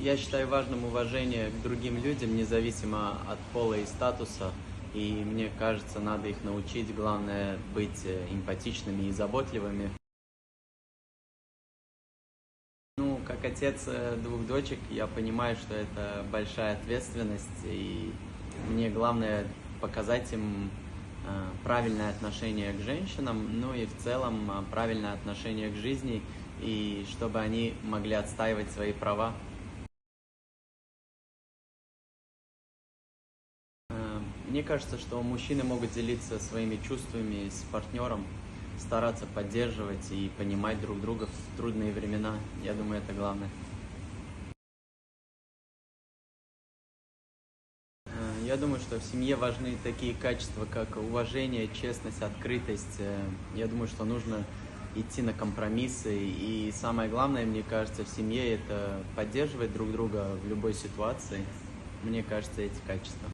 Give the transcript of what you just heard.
Я считаю важным уважение к другим людям, независимо от пола и статуса. И мне кажется, надо их научить. Главное быть эмпатичными и заботливыми. Ну, как отец двух дочек, я понимаю, что это большая ответственность, и мне главное показать им правильное отношение к женщинам, ну и в целом правильное отношение к жизни, и чтобы они могли отстаивать свои права. Мне кажется, что мужчины могут делиться своими чувствами с партнером, стараться поддерживать и понимать друг друга в трудные времена. Я думаю, это главное. Я думаю, что в семье важны такие качества, как уважение, честность, открытость. Я думаю, что нужно идти на компромиссы. И самое главное, мне кажется, в семье это поддерживать друг друга в любой ситуации. Мне кажется, эти качества.